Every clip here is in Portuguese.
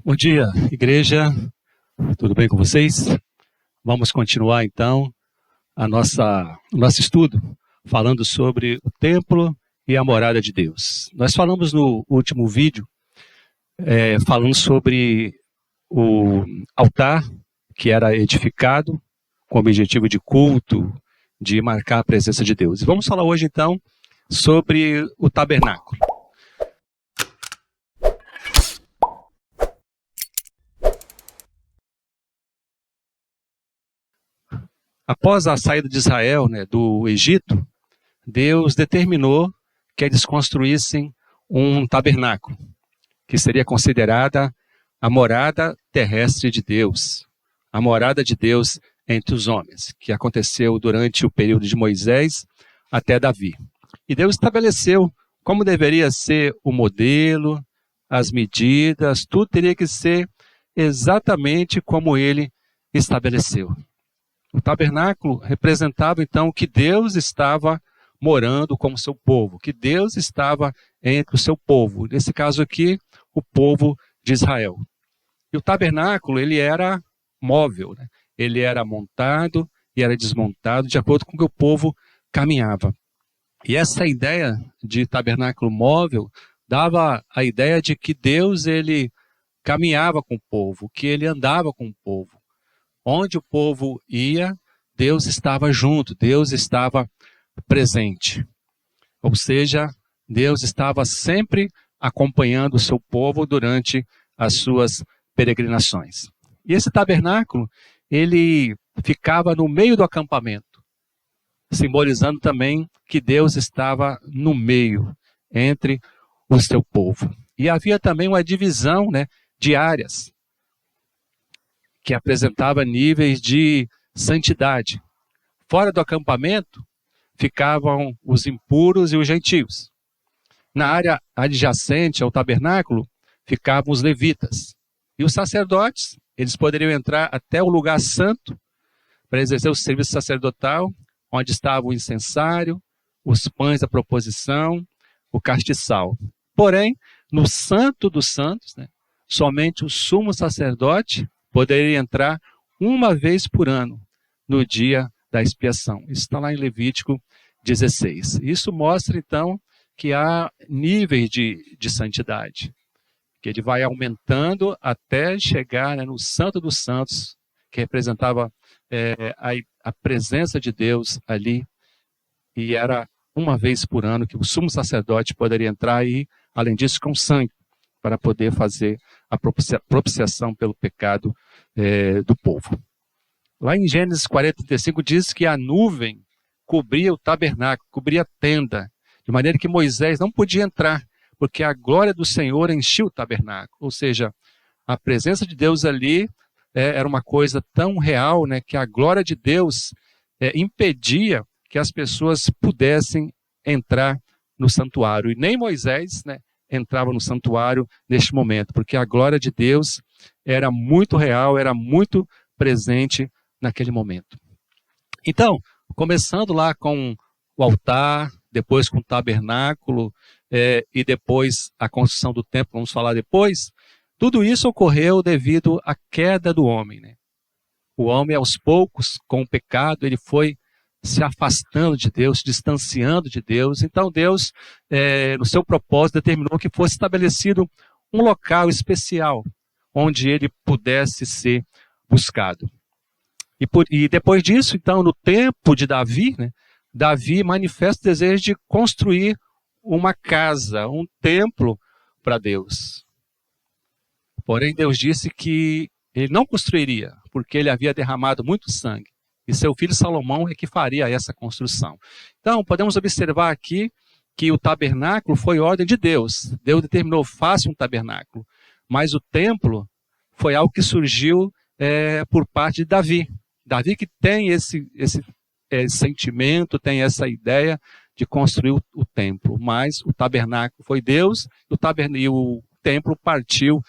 Bom dia, igreja. Tudo bem com vocês? Vamos continuar então o nosso estudo, falando sobre o templo e a morada de Deus. Nós falamos no último vídeo, falando sobre o altar que era edificado com o objetivo de culto, de marcar a presença de Deus. E vamos falar hoje então sobre o tabernáculo. Após a saída de Israel, do Egito, Deus determinou que eles construíssem um tabernáculo, que seria considerada a morada terrestre de Deus, a morada de Deus entre os homens, que aconteceu durante o período de Moisés até Davi. E Deus estabeleceu como deveria ser o modelo, as medidas, tudo teria que ser exatamente como ele estabeleceu. O tabernáculo representava, então, que Deus estava morando como seu povo, que Deus estava entre o seu povo. Nesse caso aqui, o povo de Israel. E o tabernáculo, ele era móvel, Ele era montado e era desmontado de acordo com o que o povo caminhava. E essa ideia de tabernáculo móvel dava a ideia de que Deus, ele caminhava com o povo, que ele andava com o povo. Onde o povo ia, Deus estava junto, Deus estava presente. Ou seja, Deus estava sempre acompanhando o seu povo durante as suas peregrinações. E esse tabernáculo, ele ficava no meio do acampamento, simbolizando também que Deus estava no meio, entre o seu povo. E havia também uma divisão, de áreas, que apresentava níveis de santidade. Fora do acampamento ficavam os impuros e os gentios. Na área adjacente ao tabernáculo ficavam os levitas. E os sacerdotes, eles poderiam entrar até o lugar santo para exercer o serviço sacerdotal, onde estava o incensário, os pães da proposição, o castiçal. Porém, no Santo dos Santos, somente o sumo sacerdote poderia entrar uma vez por ano, no dia da expiação. Isso está lá em Levítico 16. Isso mostra, então, que há níveis de santidade, que ele vai aumentando até chegar no Santo dos Santos, que representava a presença de Deus ali, e era uma vez por ano que o sumo sacerdote poderia entrar e, além disso, com sangue, para poder fazer a propiciação pelo pecado do povo. Lá em Gênesis 40:35 diz que a nuvem cobria o tabernáculo, cobria a tenda, de maneira que Moisés não podia entrar, porque a glória do Senhor enchia o tabernáculo. Ou seja, a presença de Deus ali era uma coisa tão real, que a glória de Deus impedia que as pessoas pudessem entrar no santuário. E nem Moisés, entrava no santuário neste momento, porque a glória de Deus era muito real, era muito presente naquele momento. Então, começando lá com o altar, depois com o tabernáculo, e depois a construção do templo, vamos falar depois, tudo isso ocorreu devido à queda do homem. O homem, aos poucos, com o pecado, ele foi se afastando de Deus, se distanciando de Deus. Então Deus, no seu propósito, determinou que fosse estabelecido um local especial, onde ele pudesse ser buscado. E depois disso, então, no tempo de Davi, Davi manifesta o desejo de construir uma casa, um templo para Deus. Porém, Deus disse que ele não construiria, porque ele havia derramado muito sangue. E seu filho Salomão é que faria essa construção. Então, podemos observar aqui que o tabernáculo foi ordem de Deus. Deus determinou, faça um tabernáculo. Mas o templo foi algo que surgiu por parte de Davi. Davi que tem esse sentimento, tem essa ideia de construir o templo. Mas o tabernáculo foi Deus e o templo partiu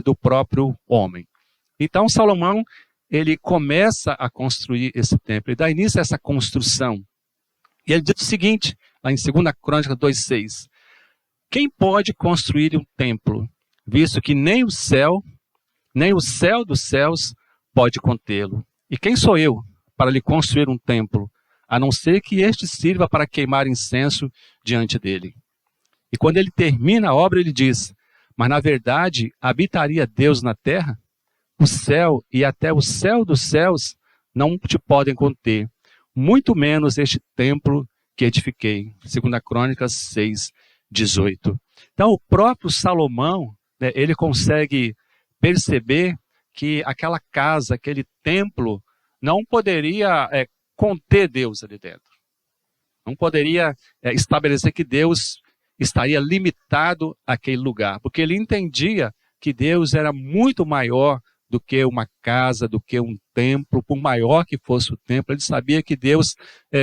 do próprio homem. Então, Salomão, ele começa a construir esse templo, e dá início a essa construção. E ele diz o seguinte, lá em 2 Crônicas 2:6, quem pode construir um templo, visto que nem o céu, nem o céu dos céus pode contê-lo. E quem sou eu para lhe construir um templo, a não ser que este sirva para queimar incenso diante dele? E quando ele termina a obra, ele diz: mas na verdade, habitaria Deus na terra? O céu e até o céu dos céus não te podem conter, muito menos este templo que edifiquei. 2 Crônicas 6:18. Então, o próprio Salomão, né, ele consegue perceber que aquela casa, aquele templo, não poderia conter Deus ali dentro. Não poderia estabelecer que Deus estaria limitado àquele lugar, porque ele entendia que Deus era muito maior do que uma casa, do que um templo, por maior que fosse o templo. Ele sabia que Deus,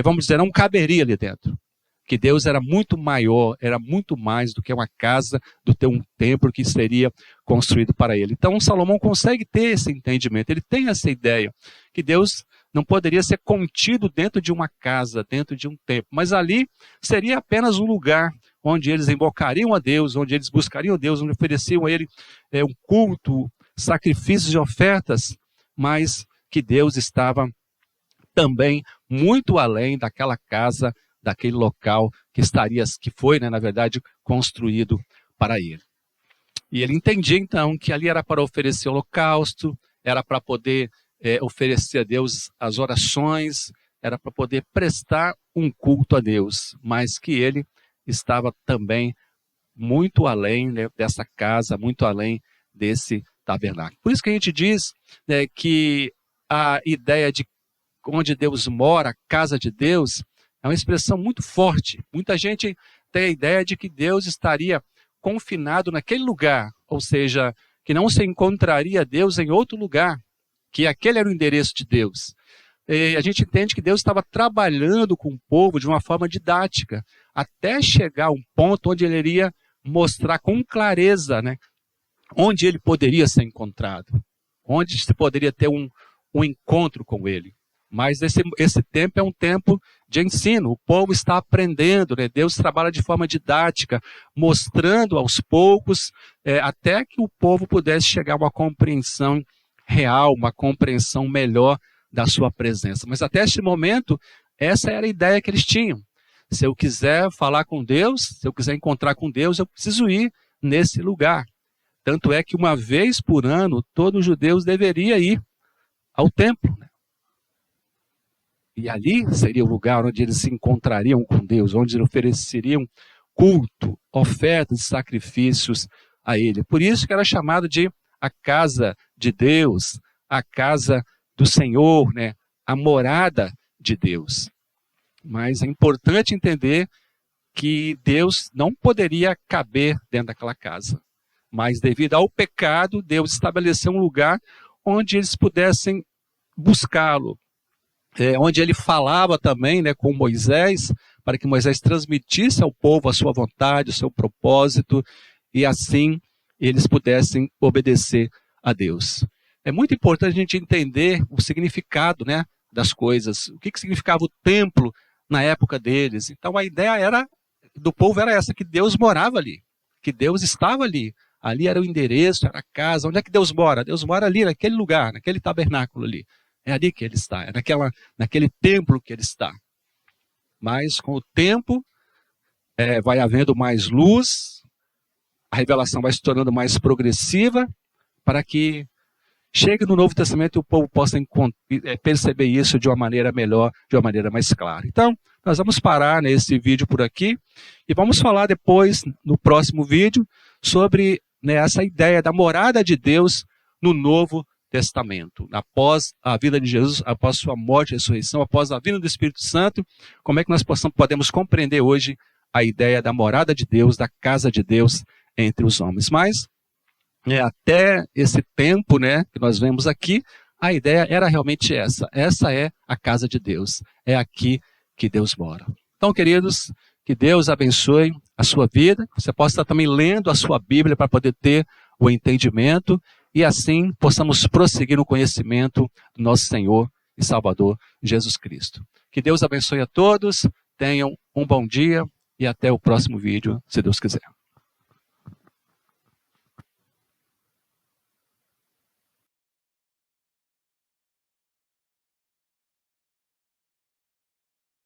vamos dizer, não caberia ali dentro. Que Deus era muito maior, era muito mais do que uma casa, do que um templo que seria construído para ele. Então Salomão consegue ter esse entendimento, ele tem essa ideia, que Deus não poderia ser contido dentro de uma casa, dentro de um templo, mas ali seria apenas um lugar onde eles invocariam a Deus, onde eles buscariam a Deus, onde ofereciam a Ele um culto, sacrifícios e ofertas, mas que Deus estava também muito além daquela casa, daquele local que foi, né, na verdade, construído para ele. E ele entendia então que ali era para oferecer holocausto, era para poder oferecer a Deus as orações, era para poder prestar um culto a Deus, mas que ele estava também muito além, né, dessa casa, muito além desse tabernáculo. Por isso que a gente diz, né, que a ideia de onde Deus mora, a casa de Deus, é uma expressão muito forte. Muita gente tem a ideia de que Deus estaria confinado naquele lugar, ou seja, que não se encontraria Deus em outro lugar, que aquele era o endereço de Deus. E a gente entende que Deus estava trabalhando com o povo de uma forma didática, até chegar a um ponto onde ele iria mostrar com clareza, né, onde ele poderia ser encontrado, onde se poderia ter um encontro com ele. Mas esse tempo é um tempo de ensino, o povo está aprendendo, né? Deus trabalha de forma didática, mostrando aos poucos, até que o povo pudesse chegar a uma compreensão real, uma compreensão melhor da sua presença. Mas até este momento, essa era a ideia que eles tinham. Se eu quiser falar com Deus, se eu quiser encontrar com Deus, eu preciso ir nesse lugar. Tanto é que uma vez por ano, todos os judeus deveriam ir ao templo. E ali seria o lugar onde eles se encontrariam com Deus, onde eles ofereceriam culto, ofertas e sacrifícios a Ele. Por isso que era chamado de a casa de Deus, a casa do Senhor, né? A morada de Deus. Mas é importante entender que Deus não poderia caber dentro daquela casa. Mas devido ao pecado, Deus estabeleceu um lugar onde eles pudessem buscá-lo. Onde ele falava também, né, com Moisés, para que Moisés transmitisse ao povo a sua vontade, o seu propósito, e assim eles pudessem obedecer a Deus. É muito importante a gente entender o significado, né, das coisas, o que significava o templo na época deles. Então a ideia do povo era essa, que Deus morava ali, que Deus estava ali. Ali era o endereço, era a casa. Onde é que Deus mora? Deus mora ali, naquele lugar, naquele tabernáculo ali. É ali que ele está, é naquele templo que ele está. Mas com o tempo, vai havendo mais luz, a revelação vai se tornando mais progressiva, para que chegue no Novo Testamento e o povo possa perceber isso de uma maneira melhor, de uma maneira mais clara. Então, nós vamos parar nesse vídeo por aqui, e vamos falar depois, no próximo vídeo, sobre, né, essa ideia da morada de Deus no Novo Testamento, após a vida de Jesus, após sua morte e ressurreição, após a vinda do Espírito Santo, como é que nós podemos compreender hoje a ideia da morada de Deus, da casa de Deus entre os homens. Mas, até esse tempo, né, que nós vemos aqui, a ideia era realmente essa é a casa de Deus, é aqui que Deus mora. Então, queridos, que Deus abençoe a sua vida, você possa estar também lendo a sua Bíblia para poder ter o entendimento, e assim possamos prosseguir no conhecimento do nosso Senhor e Salvador Jesus Cristo. Que Deus abençoe a todos, tenham um bom dia e até o próximo vídeo, se Deus quiser.